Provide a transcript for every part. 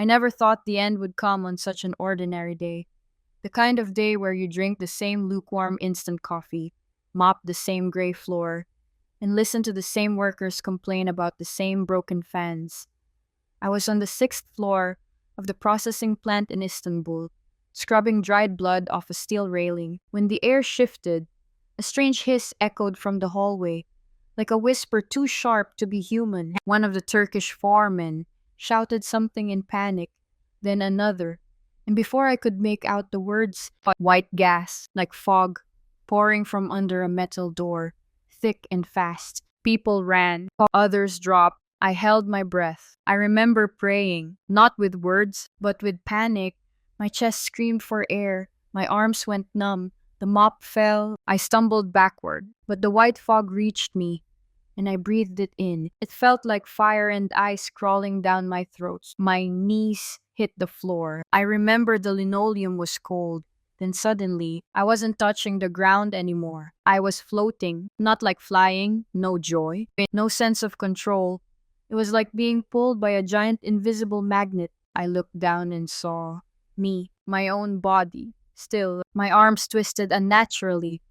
I never thought the end would come on such an ordinary day. The kind of day where you drink the same lukewarm instant coffee, mop the same gray floor, and listen to the same workers complain about the same broken fans. I was on the sixth floor of the processing plant in Istanbul, scrubbing dried blood off a steel railing, when the air shifted. A strange hiss echoed from the hallway, like a whisper too sharp to be human. One of the Turkish foremen shouted something in panic, then another, and before I could make out the words, white gas, like fog, pouring from under a metal door, thick and fast. People ran, others dropped. I held my breath. I remember praying, not with words, but with panic. My chest screamed for air. My arms went numb. The mop fell. I stumbled backward, but the white fog reached me, and I breathed it in. It felt like fire and ice crawling down my throat. My knees hit the floor. I remember the linoleum was cold. Then suddenly, I wasn't touching the ground anymore. I was floating, not like flying, no joy, no sense of control. It was like being pulled by a giant invisible magnet. I looked down and saw me, my own body, still, my arms twisted unnaturally,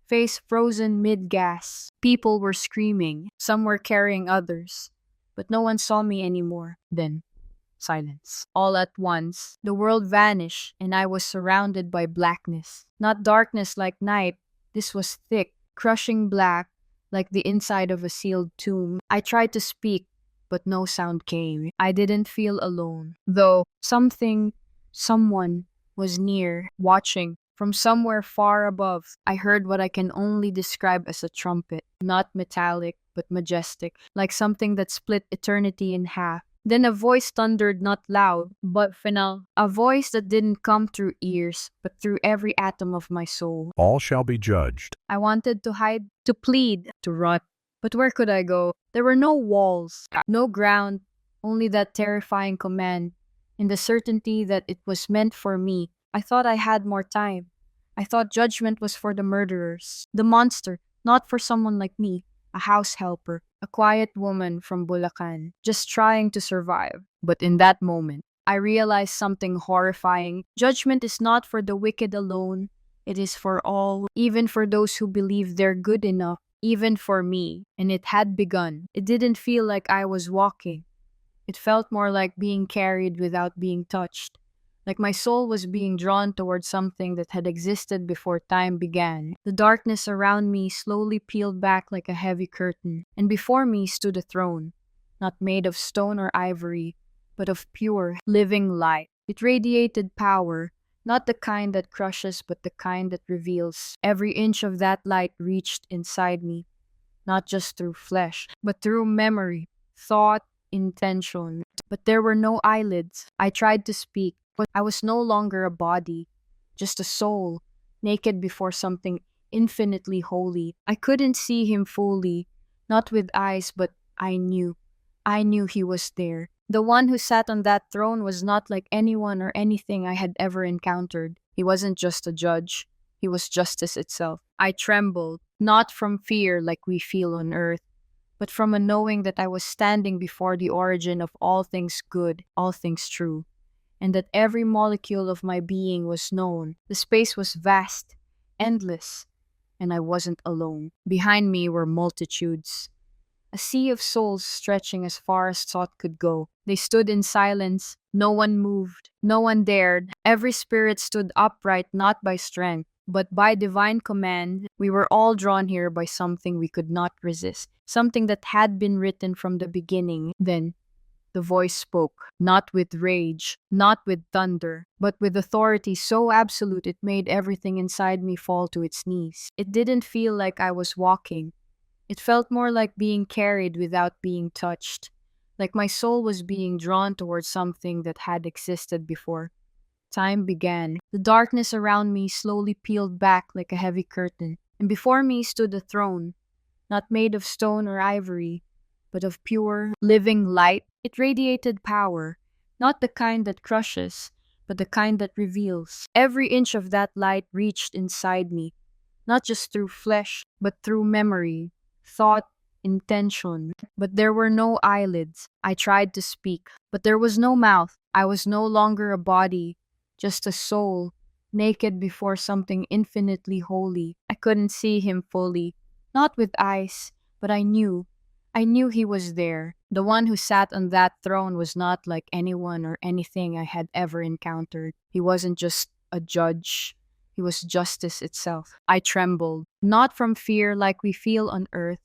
face frozen mid-gas. People were screaming, some were carrying others, but no one saw me anymore. Then, silence. All at once, the world vanished and I was surrounded by blackness. Not darkness like night, this was thick, crushing black, like the inside of a sealed tomb. I tried to speak, but no sound came. I didn't feel alone, though someone was near, watching. From somewhere far above, I heard what I can only describe as a trumpet, not metallic, but majestic, like something that split eternity in half. Then a voice thundered, not loud, but final. A voice that didn't come through ears, but through every atom of my soul. All shall be judged. I wanted to hide, to plead, to run. But where could I go? There were no walls, no ground, only that terrifying command, and the certainty that it was meant for me. I thought I had more time. I thought judgment was for the murderers, the monster, not for someone like me, a house helper, a quiet woman from Bulacan, just trying to survive. But in that moment, I realized something horrifying. Judgment is not for the wicked alone. It is for all, even for those who believe they're good enough, even for me. And it had begun. It didn't feel like I was walking. It felt more like being carried without being touched. Like my soul was being drawn towards something that had existed before time began. The darkness around me slowly peeled back like a heavy curtain, and before me stood a throne, not made of stone or ivory, but of pure, living light. It radiated power, not the kind that crushes, but the kind that reveals. Every inch of that light reached inside me, not just through flesh, but through memory, thought, intention. But there were no eyelids. I tried to speak, but I was no longer a body, just a soul, naked before something infinitely holy. I couldn't see him fully, not with eyes, but I knew. I knew he was there. The one who sat on that throne was not like anyone or anything I had ever encountered. He wasn't just a judge. He was justice itself. I trembled, not from fear like we feel on earth, but from a knowing that I was standing before the origin of all things good, all things true, and that every molecule of my being was known. The space was vast, endless, and I wasn't alone. Behind me were multitudes, a sea of souls stretching as far as thought could go. They stood in silence. No one moved. No one dared. Every spirit stood upright not by strength, but by divine command. We were all drawn here by something we could not resist, something that had been written from the beginning. Then the voice spoke, not with rage, not with thunder, but with authority so absolute it made everything inside me fall to its knees. It didn't feel like I was walking. It felt more like being carried without being touched, like my soul was being drawn towards something that had existed before time began. The darkness around me slowly peeled back like a heavy curtain, and before me stood a throne, not made of stone or ivory, but of pure, living light. It radiated power, not the kind that crushes, but the kind that reveals. Every inch of that light reached inside me, not just through flesh, but through memory, thought, intention. But there were no eyelids. I tried to speak, but there was no mouth. I was no longer a body, just a soul, naked before something infinitely holy. I couldn't see him fully, not with eyes, but I knew. I knew he was there. The one who sat on that throne was not like anyone or anything I had ever encountered. He wasn't just a judge, he was justice itself. I trembled, not from fear like we feel on earth,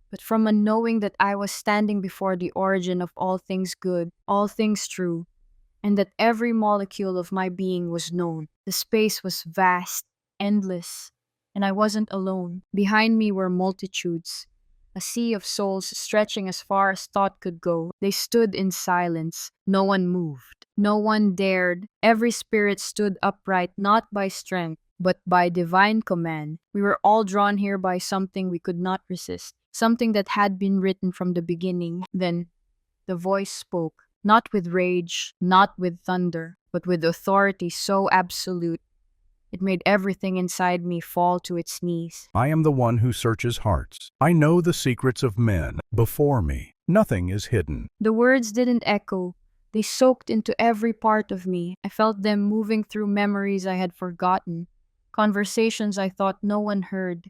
but from a knowing that I was standing before the origin of all things good, all things true, and that every molecule of my being was known. The space was vast, endless, and I wasn't alone. Behind me were multitudes, a sea of souls stretching as far as thought could go. They stood in silence. No one moved. No one dared. Every spirit stood upright not by strength, but by divine command. We were all drawn here by something we could not resist, something that had been written from the beginning. Then the voice spoke, not with rage, not with thunder, but with authority so absolute it made everything inside me fall to its knees. I am the one who searches hearts. I know the secrets of men. Before me, nothing is hidden. The words didn't echo. They soaked into every part of me. I felt them moving through memories I had forgotten, conversations I thought no one heard,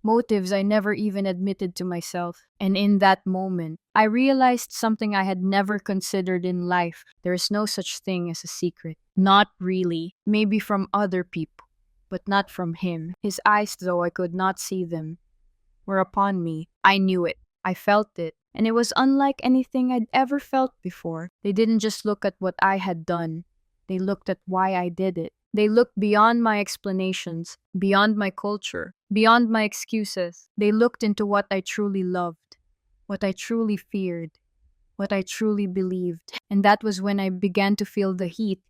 motives I never even admitted to myself. And in that moment, I realized something I had never considered in life. There is no such thing as a secret. Not really. Maybe from other people, but not from him. His eyes, though I could not see them, were upon me. I knew it. I felt it. And it was unlike anything I'd ever felt before. They didn't just look at what I had done. They looked at why I did it. They looked beyond my explanations, beyond my culture, beyond my excuses. They looked into what I truly loved, what I truly feared, what I truly believed. And that was when I began to feel the heat,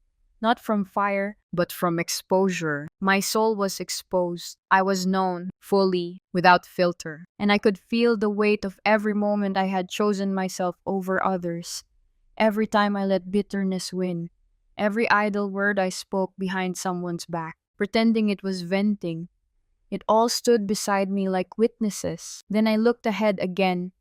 not from fire, but from exposure. My soul was exposed. I was known, fully, without filter. And I could feel the weight of every moment I had chosen myself over others. Every time I let bitterness win. Every idle word I spoke behind someone's back, pretending it was venting. It all stood beside me like witnesses. Then I looked ahead again,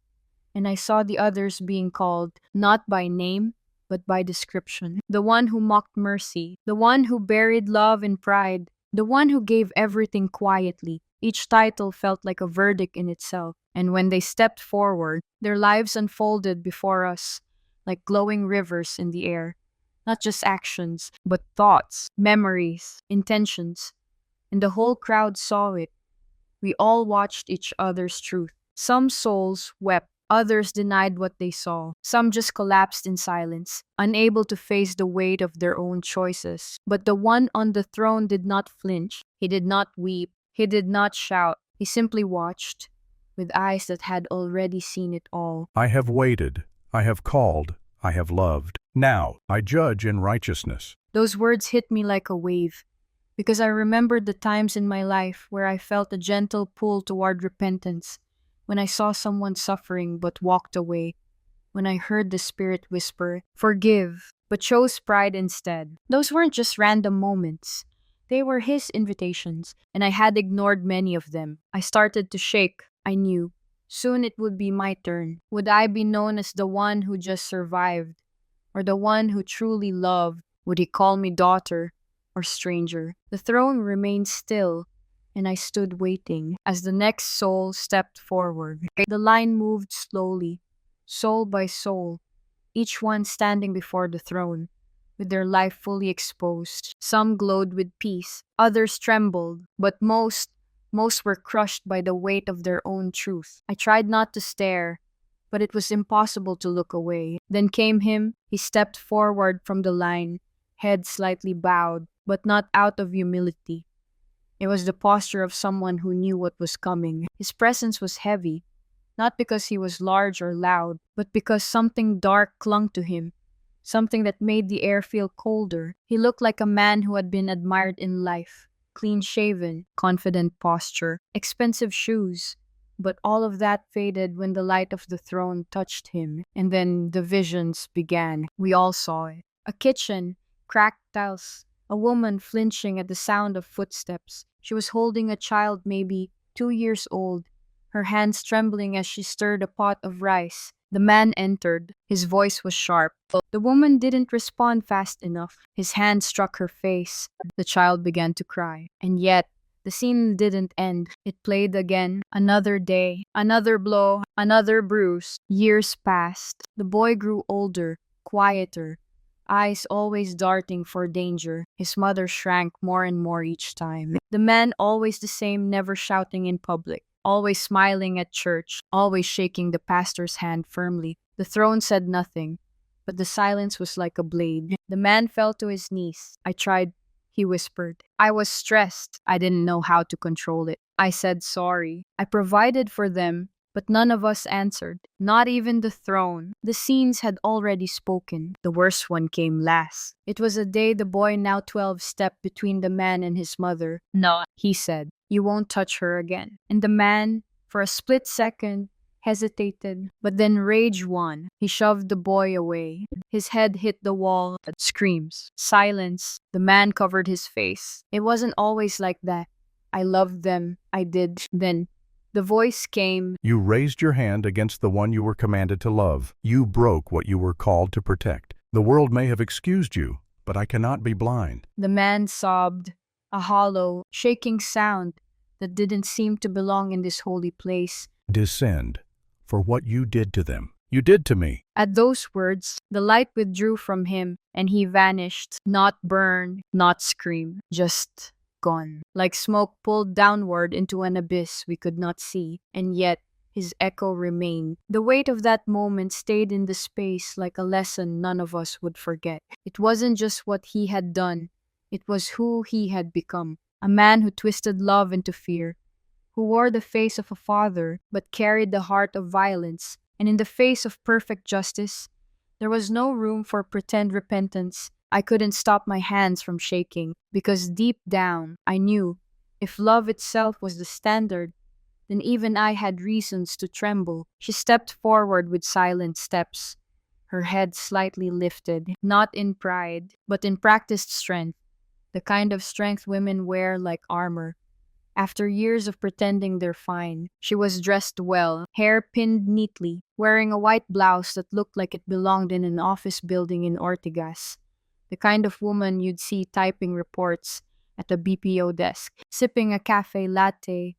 and I saw the others being called, not by name, but by description. The one who mocked mercy, the one who buried love in pride, the one who gave everything quietly. Each title felt like a verdict in itself. And when they stepped forward, their lives unfolded before us like glowing rivers in the air. Not just actions, but thoughts, memories, intentions. And the whole crowd saw it. We all watched each other's truth. Some souls wept. Others denied what they saw. Some just collapsed in silence, unable to face the weight of their own choices. But the one on the throne did not flinch. He did not weep. He did not shout. He simply watched, with eyes that had already seen it all. I have waited. I have called. I have loved. Now I judge in righteousness. Those words hit me like a wave, because I remembered the times in my life where I felt a gentle pull toward repentance, when I saw someone suffering but walked away, when I heard the Spirit whisper, "Forgive," but chose pride instead. Those weren't just random moments. They were his invitations, and I had ignored many of them. I started to shake. I knew. Soon it would be my turn. Would I be known as the one who just survived, or the one who truly loved? Would he call me daughter or stranger? The throne remained still, and I stood waiting. As the next soul stepped forward, the line moved slowly, soul by soul, each one standing before the throne, with their life fully exposed. Some glowed with peace, others trembled, but most were crushed by the weight of their own truth. I tried not to stare, but it was impossible to look away. Then came him. He stepped forward from the line, head slightly bowed, but not out of humility. It was the posture of someone who knew what was coming. His presence was heavy, not because he was large or loud, but because something dark clung to him, something that made the air feel colder. He looked like a man who had been admired in life. Clean-shaven, confident posture, expensive shoes. But all of that faded when the light of the throne touched him. And then the visions began. We all saw it. A kitchen, cracked tiles, a woman flinching at the sound of footsteps. She was holding a child maybe 2 years old, her hands trembling as she stirred a pot of rice. The man entered. His voice was sharp. The woman didn't respond fast enough. His hand struck her face. The child began to cry. And yet, the scene didn't end. It played again. Another day, another blow, another bruise. Years passed. The boy grew older, quieter, eyes always darting for danger. His mother shrank more and more each time. The man always the same, never shouting in public, always smiling at church, always shaking the pastor's hand firmly. The throne said nothing, but the silence was like a blade. The man fell to his knees. I tried, he whispered. I was stressed. I didn't know how to control it. I said sorry. I provided for them, but none of us answered, not even the throne. The scenes had already spoken. The worst one came last. It was a day the boy, now 12, stepped between the man and his mother. No, he said, you won't touch her again. And the man, for a split second, hesitated, but then rage won. He shoved the boy away. His head hit the wall. Screams. Silence. The man covered his face. It wasn't always like that. I loved them. I did. Then the voice came. You raised your hand against the one you were commanded to love. You broke what you were called to protect. The world may have excused you, but I cannot be blind. The man sobbed, a hollow, shaking sound that didn't seem to belong in this holy place. Descend for what you did to them. You did to me. At those words, the light withdrew from him and he vanished, not burn, not scream, just gone. Like smoke pulled downward into an abyss we could not see, and yet his echo remained. The weight of that moment stayed in the space like a lesson none of us would forget. It wasn't just what he had done, it was who he had become. A man who twisted love into fear, who wore the face of a father but carried the heart of violence. And in the face of perfect justice, there was no room for pretend repentance. I couldn't stop my hands from shaking, because deep down, I knew if love itself was the standard, then even I had reasons to tremble. She stepped forward with silent steps, her head slightly lifted, not in pride, but in practiced strength, the kind of strength women wear like armor. After years of pretending they're fine, she was dressed well, hair pinned neatly, wearing a white blouse that looked like it belonged in an office building in Ortigas. The kind of woman you'd see typing reports at a BPO desk, sipping a cafe latte,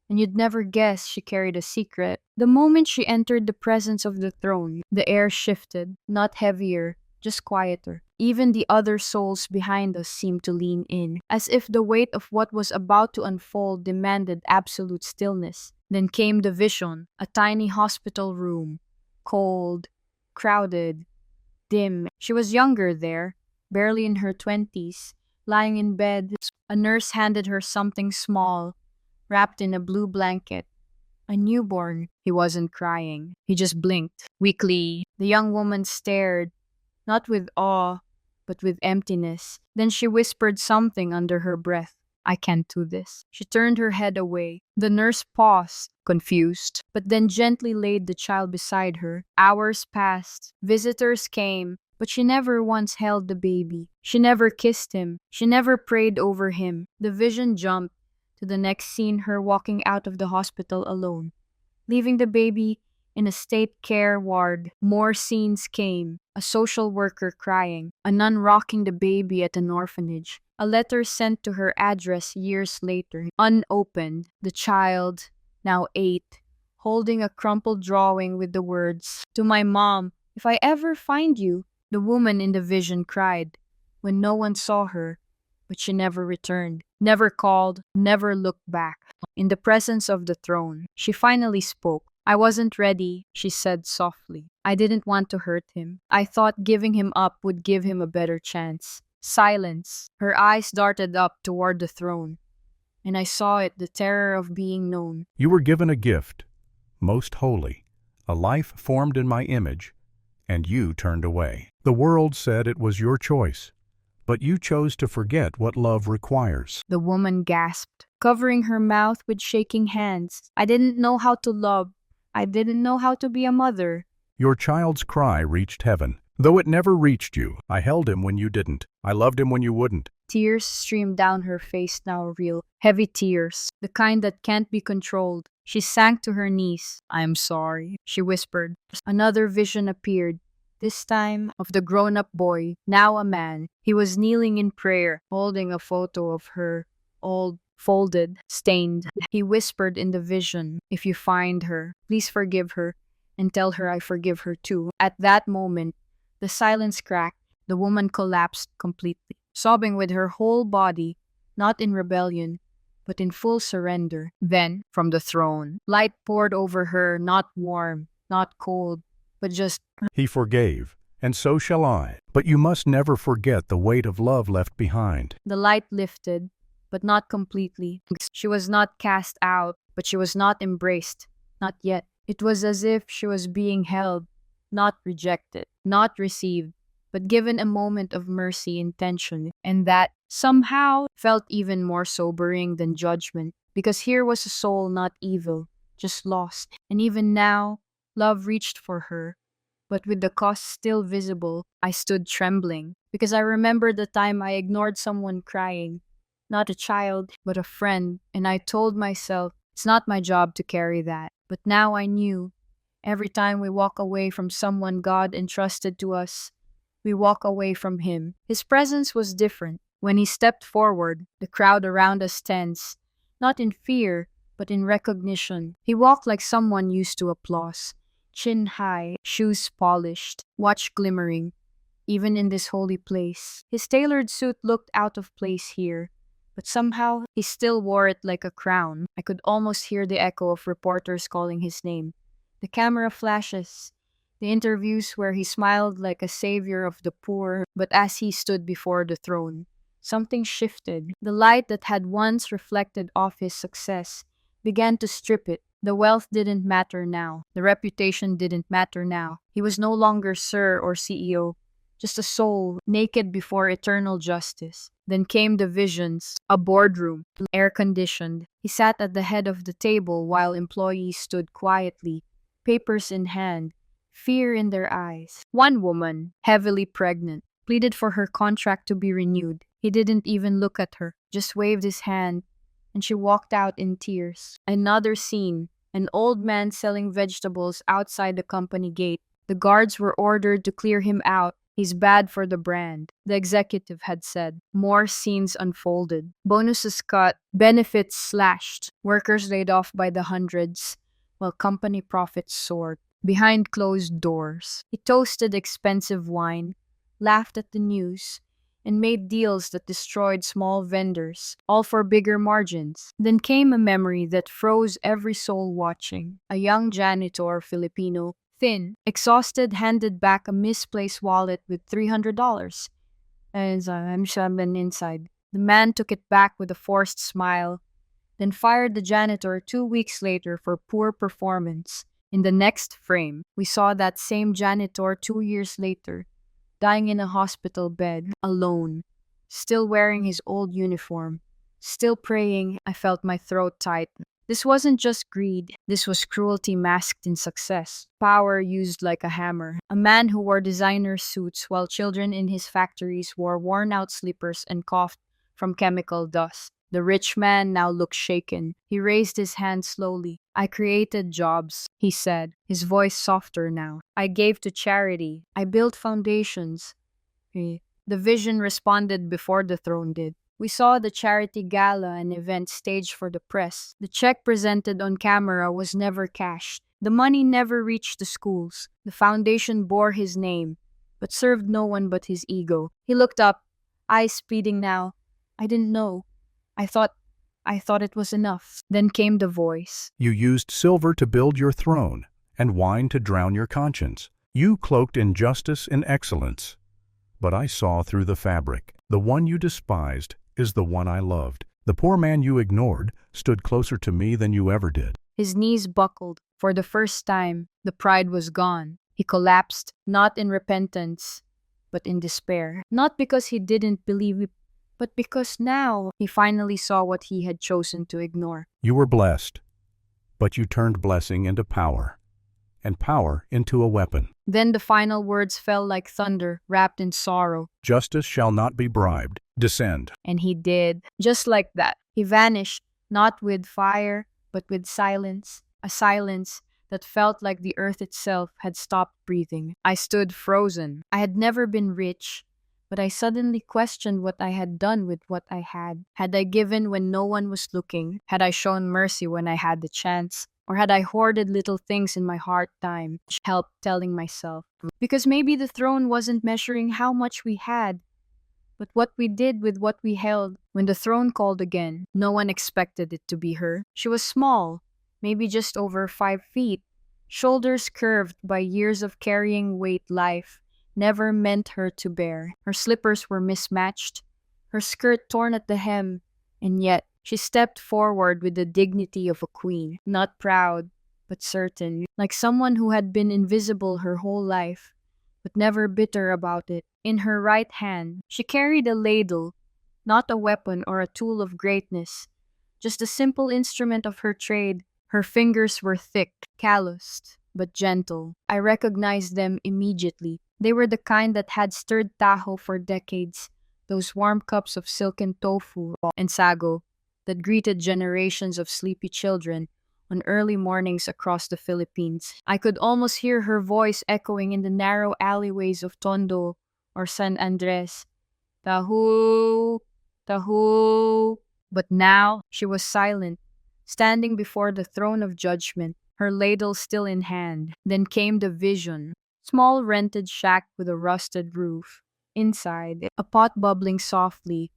and you'd never guess she carried a secret. The moment she entered the presence of the throne, the air shifted, not heavier, just quieter. Even the other souls behind us seemed to lean in, as if the weight of what was about to unfold demanded absolute stillness. Then came the vision, a tiny hospital room, cold, crowded, dim. She was younger there, barely in her 20s, lying in bed. A nurse handed her something small, wrapped in a blue blanket. A newborn. He wasn't crying. He just blinked. Weakly, the young woman stared, not with awe, but with emptiness. Then she whispered something under her breath. I can't do this. She turned her head away. The nurse paused, confused, but then gently laid the child beside her. Hours passed. Visitors came, but she never once held the baby. She never kissed him. She never prayed over him. The vision jumped to the next scene, her walking out of the hospital alone, leaving the baby in a state care ward. More scenes came. A social worker crying, a nun rocking the baby at an orphanage, a letter sent to her address years later, unopened. The child, now 8, holding a crumpled drawing with the words, "To my mom, if I ever find you." The woman in the vision cried when no one saw her, but she never returned, never called, never looked back. In the presence of the throne, she finally spoke. I wasn't ready, she said softly. I didn't want to hurt him. I thought giving him up would give him a better chance. Silence. Her eyes darted up toward the throne, and I saw it, the terror of being known. You were given a gift, most holy, a life formed in my image, and you turned away. The world said it was your choice, but you chose to forget what love requires. The woman gasped, covering her mouth with shaking hands. I didn't know how to love. I didn't know how to be a mother. Your child's cry reached heaven. Though it never reached you, I held him when you didn't. I loved him when you wouldn't. Tears streamed down her face, now real, heavy tears, the kind that can't be controlled. She sank to her knees. "I'm sorry," she whispered. Another vision appeared, this time of the grown-up boy, now a man. He was kneeling in prayer, holding a photo of her, old, folded, stained. He whispered in the vision, "If you find her, please forgive her, and tell her I forgive her too." At that moment, the silence cracked. The woman collapsed completely, sobbing with her whole body, not in rebellion, but in full surrender. Then, from the throne, light poured over her, not warm, not cold, but just. He forgave, and so shall I. But you must never forget the weight of love left behind. The light lifted, but not completely. She was not cast out, but she was not embraced. Not yet. It was as if she was being held, not rejected, not received, but given a moment of mercy intentionally. And that, somehow, felt even more sobering than judgment, because here was a soul not evil, just lost. And even now, love reached for her. But with the cost still visible, I stood trembling, because I remembered the time I ignored someone crying. Not a child, but a friend, and I told myself, it's not my job to carry that. But now I knew, every time we walk away from someone God entrusted to us, we walk away from Him. His presence was different. When He stepped forward, the crowd around us tensed, not in fear, but in recognition. He walked like someone used to applause, chin high, shoes polished, watch glimmering, even in this holy place. His tailored suit looked out of place here, but somehow he still wore it like a crown. I could almost hear the echo of reporters calling his name. The camera flashes, the interviews where he smiled like a savior of the poor, but as he stood before the throne, something shifted. The light that had once reflected off his success began to strip it. The wealth didn't matter now. The reputation didn't matter now. He was no longer Sir or CEO, just a soul naked before eternal justice. Then came the visions, a boardroom, air-conditioned. He sat at the head of the table while employees stood quietly, papers in hand, fear in their eyes. One woman, heavily pregnant, pleaded for her contract to be renewed. He didn't even look at her, just waved his hand, and she walked out in tears. Another scene, an old man selling vegetables outside the company gate. The guards were ordered to clear him out. He's bad for the brand, the executive had said. More scenes unfolded. Bonuses cut, benefits slashed, workers laid off by the hundreds, while company profits soared. Behind closed doors, he toasted expensive wine, laughed at the news, and made deals that destroyed small vendors, all for bigger margins. Then came a memory that froze every soul watching. A young janitor, Filipino, thin, exhausted, handed back a misplaced wallet with $300. And I'm sure I've been inside. The man took it back with a forced smile, then fired the janitor 2 weeks later for poor performance. In the next frame, we saw that same janitor 2 years later, dying in a hospital bed, alone, still wearing his old uniform, still praying. I felt my throat tighten. This wasn't just greed, this was cruelty masked in success, power used like a hammer. A man who wore designer suits while children in his factories wore worn-out slippers and coughed from chemical dust. The rich man now looked shaken. He raised his hand slowly. "I created jobs," he said, his voice softer now. "I gave to charity. I built foundations." The vision responded before the throne did. We saw the charity gala, an event staged for the press. The check presented on camera was never cashed. The money never reached the schools. The foundation bore his name, but served no one but his ego. He looked up, eyes speeding now. "I didn't know. I thought it was enough." Then came the voice. You used silver to build your throne, and wine to drown your conscience. You cloaked injustice in excellence. But I saw through the fabric. The one you despised is the one I loved. The poor man you ignored stood closer to me than you ever did. His knees buckled. For the first time, the pride was gone. He collapsed, not in repentance, but in despair. Not because he didn't believe, but because now he finally saw what he had chosen to ignore. You were blessed, but you turned blessing into power, and power into a weapon. Then the final words fell like thunder, wrapped in sorrow. Justice shall not be bribed. Descend. And he did, just like that. He vanished, not with fire, but with silence, a silence that felt like the earth itself had stopped breathing. I stood frozen. I had never been rich, but I suddenly questioned what I had done with what I had. Had I given when no one was looking? Had I shown mercy when I had the chance? Or had I hoarded little things in my hard time? Help telling myself. Because maybe the throne wasn't measuring how much we had, but what we did with what we held. When the throne called again, no one expected it to be her. She was small, maybe just over 5 feet, shoulders curved by years of carrying weight life never meant her to bear. Her slippers were mismatched, her skirt torn at the hem, and yet she stepped forward with the dignity of a queen, not proud, but certain, like someone who had been invisible her whole life, but never bitter about it. In her right hand, she carried a ladle, not a weapon or a tool of greatness, just a simple instrument of her trade. Her fingers were thick, calloused, but gentle. I recognized them immediately. They were the kind that had stirred taho for decades, those warm cups of silken tofu and sago that greeted generations of sleepy children on early mornings across the Philippines. I could almost hear her voice echoing in the narrow alleyways of Tondo or San Andres. Taho, taho. But now she was silent, standing before the throne of judgment, her ladle still in hand. Then came the vision. Small rented shack with a rusted roof. Inside, a pot bubbling softly,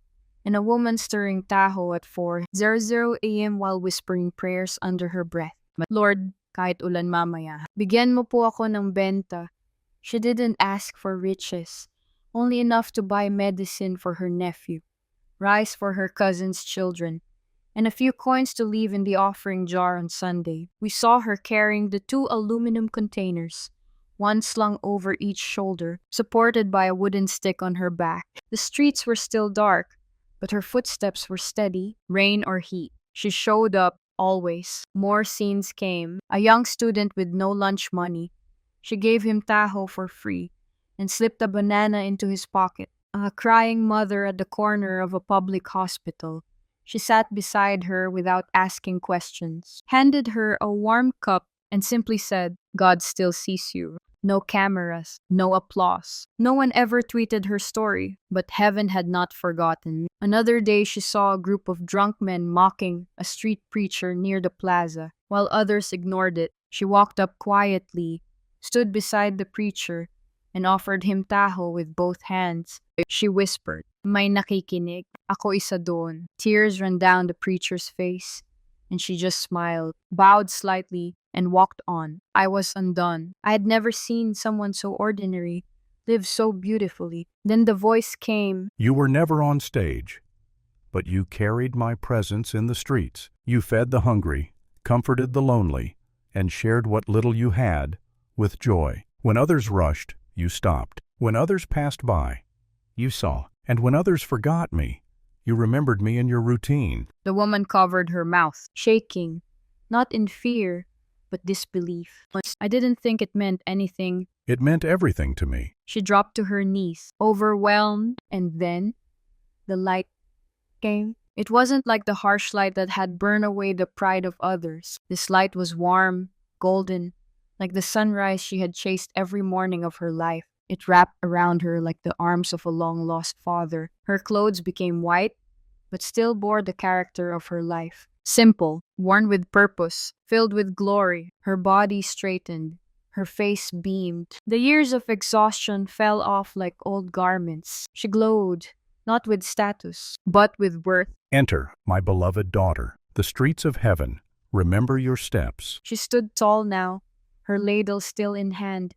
and a woman stirring taho at 4:00 a.m. while whispering prayers under her breath. Lord, kahit ulan mamaya, bigyan mo po ako ng benta. She didn't ask for riches, only enough to buy medicine for her nephew, rice for her cousin's children, and a few coins to leave in the offering jar on Sunday. We saw her carrying the 2 aluminum containers, one slung over each shoulder, supported by a wooden stick on her back. The streets were still dark, but her footsteps were steady, rain or heat. She showed up, always. More scenes came. A young student with no lunch money. She gave him taho for free and slipped a banana into his pocket. A crying mother at the corner of a public hospital. She sat beside her without asking questions, handed her a warm cup, and simply said, "God still sees you." No cameras, no applause. No one ever tweeted her story, but heaven had not forgotten. Another day she saw a group of drunk men mocking a street preacher near the plaza, while others ignored it. She walked up quietly, stood beside the preacher, and offered him taho with both hands. She whispered, "May nakikinig. Ako isa doon." Tears ran down the preacher's face, and she just smiled, bowed slightly, and walked on. I was undone. I had never seen someone so ordinary live so beautifully. Then the voice came. You were never on stage, but you carried my presence in the streets. You fed the hungry, comforted the lonely, and shared what little you had with joy. When others rushed, you stopped. When others passed by, you saw. And when others forgot me, you remembered me in your routine. The woman covered her mouth, shaking, not in fear, but disbelief. I didn't think it meant anything. It meant everything to me. She dropped to her knees, overwhelmed, and then the light came. It wasn't like the harsh light that had burned away the pride of others. This light was warm, golden, like the sunrise she had chased every morning of her life. It wrapped around her like the arms of a long-lost father. Her clothes became white, but still bore the character of her life. Simple, worn with purpose, filled with glory. Her body straightened, her face beamed. The years of exhaustion fell off like old garments. She glowed, not with status, but with worth. Enter, my beloved daughter, the streets of heaven. Remember your steps. She stood tall now, her ladle still in hand,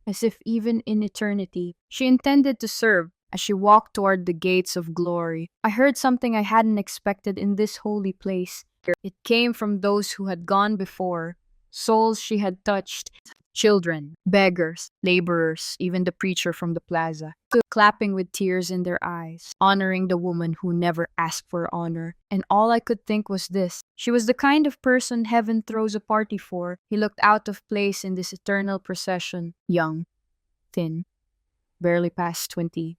as if even in eternity she intended to serve. As she walked toward the gates of glory, I heard something I hadn't expected in this holy place. It came from those who had gone before, souls she had touched, children, beggars, laborers, even the preacher from the plaza, clapping with tears in their eyes, honoring the woman who never asked for honor. And all I could think was this: she was the kind of person heaven throws a party for. He looked out of place in this eternal procession, young, thin, barely past 20.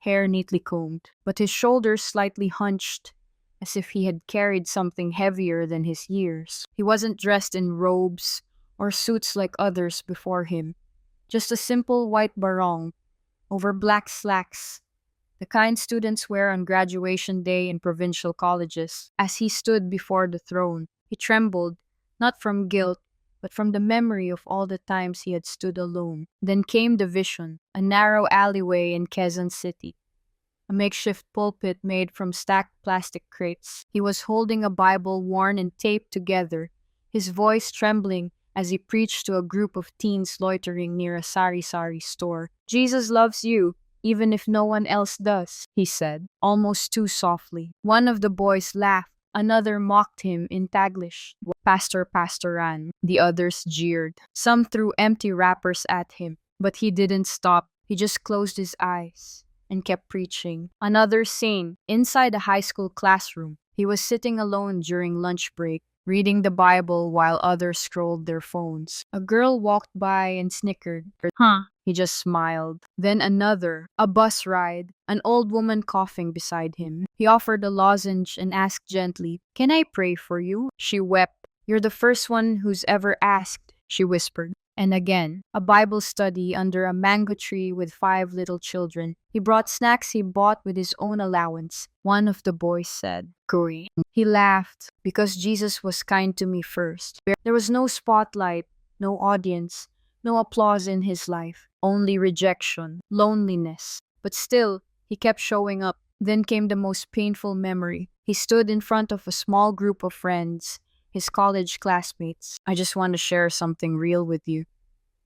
hair neatly combed, but his shoulders slightly hunched, as if he had carried something heavier than his years. He wasn't dressed in robes or suits like others before him, just a simple white barong over black slacks, the kind students wear on graduation day in provincial colleges. As he stood before the throne, he trembled, not from guilt, but from the memory of all the times he had stood alone. Then came the vision, a narrow alleyway in Quezon City, a makeshift pulpit made from stacked plastic crates. He was holding a Bible worn and taped together, his voice trembling as he preached to a group of teens loitering near a sari-sari store. Jesus loves you, even if no one else does, he said, almost too softly. One of the boys laughed. Another mocked him in Taglish. Pastor Pastoran. The others jeered. Some threw empty wrappers at him, but he didn't stop. He just closed his eyes and kept preaching. Another scene, inside a high school classroom. He was sitting alone during lunch break, reading the Bible while others scrolled their phones. A girl walked by and snickered. Huh? He just smiled. Then another, a bus ride, an old woman coughing beside him. He offered a lozenge and asked gently, "Can I pray for you?" She wept. "You're the first one who's ever asked," she whispered. And again, a Bible study under a mango tree with 5 little children. He brought snacks he bought with his own allowance. One of the boys said, "Curry." He laughed, because Jesus was kind to me first. There was no spotlight, no audience, no applause in his life, only rejection, loneliness. But still, he kept showing up. Then came the most painful memory. He stood in front of a small group of friends, his college classmates. "I just want to share something real with you,"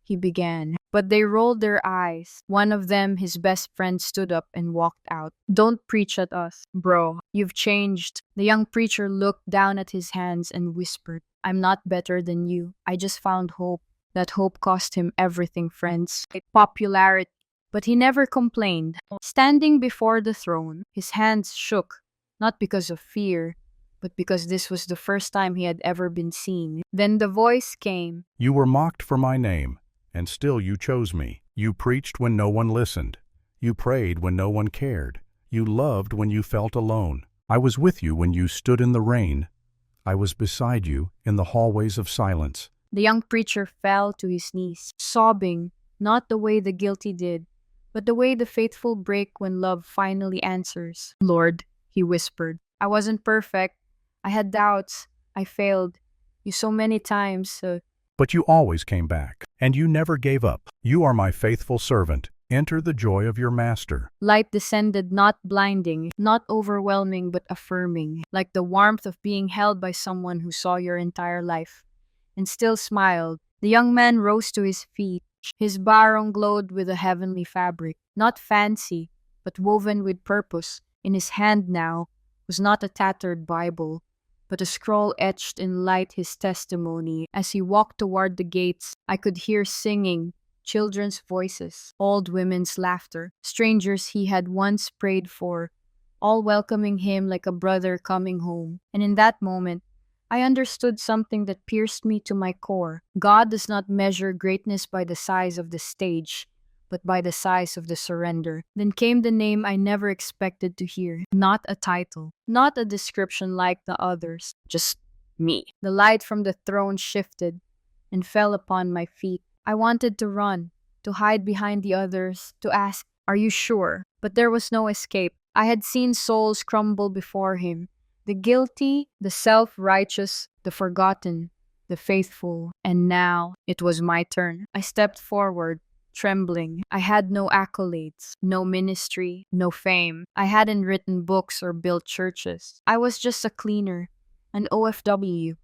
he began. But they rolled their eyes. One of them, his best friend, stood up and walked out. "Don't preach at us, bro. You've changed." The young preacher looked down at his hands and whispered, "I'm not better than you. I just found hope." That hope cost him everything, friends. Popularity. But he never complained. Standing before the throne, his hands shook, not because of fear, but because this was the first time he had ever been seen. Then the voice came. You were mocked for my name, and still you chose me. You preached when no one listened. You prayed when no one cared. You loved when you felt alone. I was with you when you stood in the rain. I was beside you in the hallways of silence. The young preacher fell to his knees, sobbing, not the way the guilty did, but the way the faithful break when love finally answers. "Lord," he whispered, "I wasn't perfect. I had doubts. I failed you so many times. But you always came back, and you never gave up. You are my faithful servant. Enter the joy of your master." Light descended, not blinding, not overwhelming, but affirming, like the warmth of being held by someone who saw your entire life and still smiled. The young man rose to his feet. His barong glowed with a heavenly fabric, not fancy, but woven with purpose. In his hand now was not a tattered Bible, but a scroll etched in light, his testimony. As he walked toward the gates, I could hear singing, children's voices, old women's laughter, strangers he had once prayed for, all welcoming him like a brother coming home. And in that moment, I understood something that pierced me to my core. God does not measure greatness by the size of the stage, but by the size of the surrender. Then came the name I never expected to hear. Not a title, not a description like the others, just me. The light from the throne shifted and fell upon my feet. I wanted to run, to hide behind the others, to ask, "Are you sure?" But there was no escape. I had seen souls crumble before him. The guilty, the self-righteous, the forgotten, the faithful. And now it was my turn. I stepped forward, trembling. I had no accolades, no ministry, no fame. I hadn't written books or built churches. I was just a cleaner, an OFW,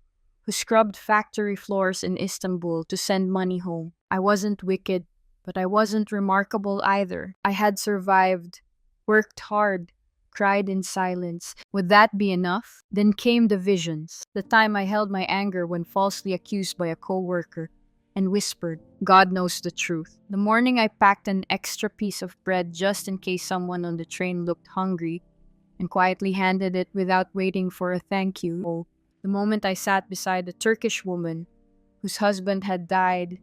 who scrubbed factory floors in Istanbul to send money home. I wasn't wicked, but I wasn't remarkable either. I had survived, worked hard, cried in silence. Would that be enough? Then came the visions. The time I held my anger when falsely accused by a coworker and whispered, "God knows the truth." The morning I packed an extra piece of bread just in case someone on the train looked hungry and quietly handed it without waiting for a thank you. The moment I sat beside a Turkish woman whose husband had died,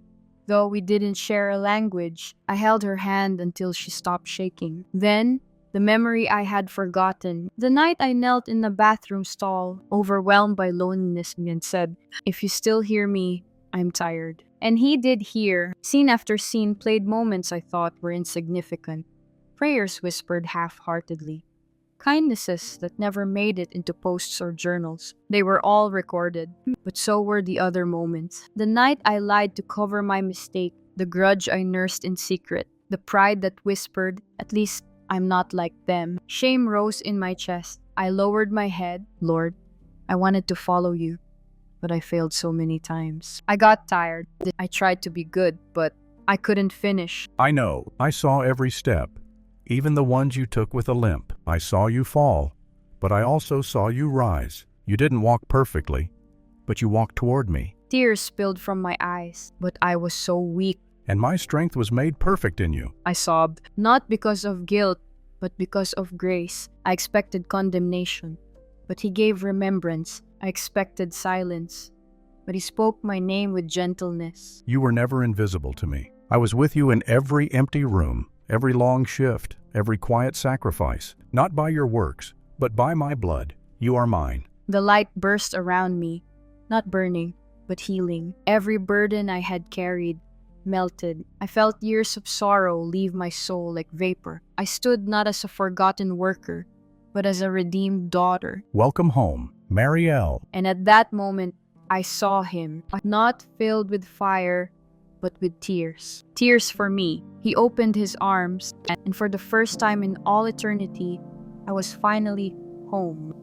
though we didn't share a language, I held her hand until she stopped shaking. Then the memory I had forgotten, the night I knelt in the bathroom stall, overwhelmed by loneliness, and said, "If you still hear me, I'm tired." And he did hear. Scene after scene played moments I thought were insignificant. Prayers whispered half-heartedly. Kindnesses that never made it into posts or journals. They were all recorded, but so were the other moments. The night I lied to cover my mistake, the grudge I nursed in secret, the pride that whispered, "At least I'm not like them." Shame rose in my chest. I lowered my head. "Lord, I wanted to follow you, but I failed so many times." I got tired. I tried to be good, but I couldn't finish. I know. I saw every step, even the ones you took with a limp. I saw you fall, but I also saw you rise. You didn't walk perfectly, but you walked toward me. Tears spilled from my eyes, but I was so weak. And my strength was made perfect in you. I sobbed, not because of guilt, but because of grace. I expected condemnation, but he gave remembrance. I expected silence, but he spoke my name with gentleness. You were never invisible to me. I was with you in every empty room, every long shift, every quiet sacrifice. Not by your works, but by my blood. You are mine. The light burst around me, not burning, but healing. Every burden I had carried melted. I felt years of sorrow leave my soul like vapor. I stood not as a forgotten worker, but as a redeemed daughter. Welcome home, Marielle. And at that moment, I saw him, not filled with fire, but with tears. Tears for me. He opened his arms, and for the first time in all eternity, I was finally home.